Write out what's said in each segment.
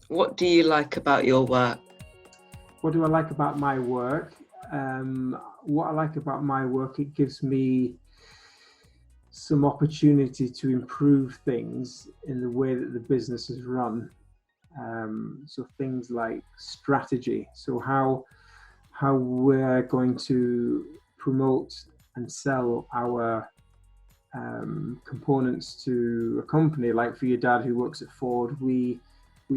What do you like about your work? What do I like about my work? What I like about my work, it gives me some opportunity to improve things in the way that the business is run. So things like strategy. So how we're going to promote and sell our components to a company. Like for your dad who works at Ford, we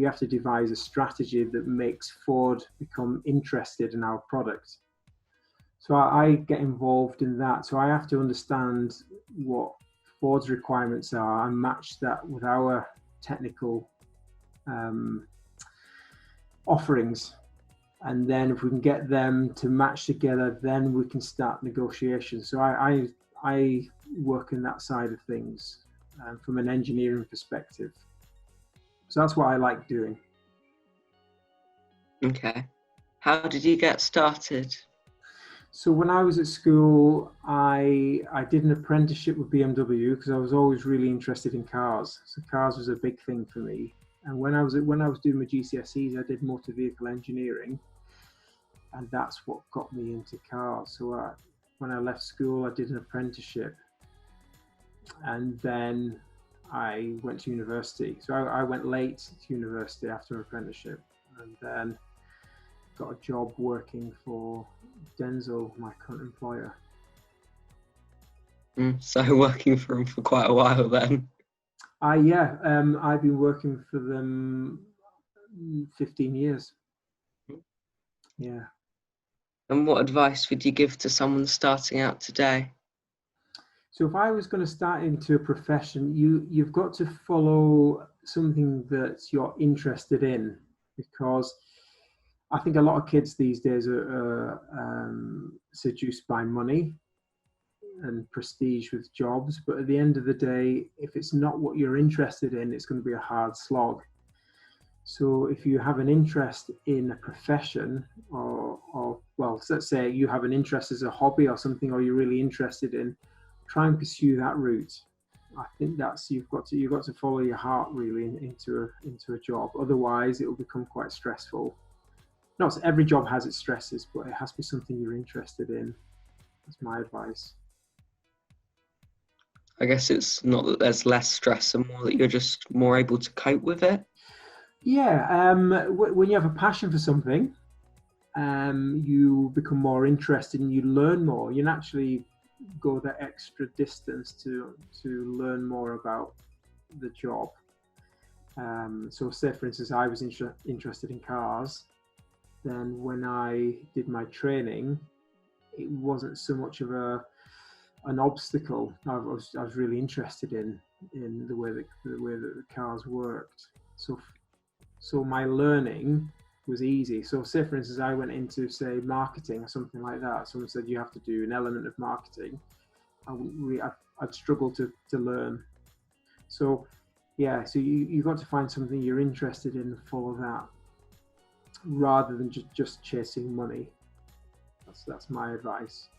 have to devise a strategy that makes Ford become interested in our product. So I get involved in that. So I have to understand what Ford's requirements are and match that with our technical um, offerings. And then if we can get them to match together, then we can start negotiations. So I work in that side of things from an engineering perspective. So that's what I like doing. Okay. How did you get started? So when I was at school, I did an apprenticeship with BMW because I was always really interested in cars. So cars was a big thing for me. And when I was doing my GCSEs, I did motor vehicle engineering, and that's what got me into cars. So when I left school, I did an apprenticeship, and then I went to university. So I went late to university after an apprenticeship, and then got a job working for Denzel, my current employer. So working for them for quite a while then. I've been working for them 15 years. Yeah. And what advice would you give to someone starting out today? So if I was going to start into a profession, you've got to follow something that you're interested in, because I think a lot of kids these days are seduced by money and prestige with jobs. But at the end of the day, if it's not what you're interested in, it's going to be a hard slog. So if you have an interest in a profession, or well, let's say you have an interest as a hobby or something, or you're really interested in, try and pursue that route. I think that's you've got to follow your heart really into a job. Otherwise, it will become quite stressful. Not every job has its stresses, but it has to be something you're interested in. That's my advice. I guess it's not that there's less stress and more that you're just more able to cope with it. Yeah, when you have a passion for something, you become more interested and you learn more. You naturally go that extra distance to learn more about the job. So, say for instance, I was interested in cars. Then, when I did my training, it wasn't so much of an obstacle. I was really interested in the way that the cars worked. So my learning was easy. So say for instance, I went into say marketing or something like that. Someone said you have to do an element of marketing. I'd struggle to learn. So yeah, so you've got to find something you're interested in and follow that, rather than just chasing money. That's my advice.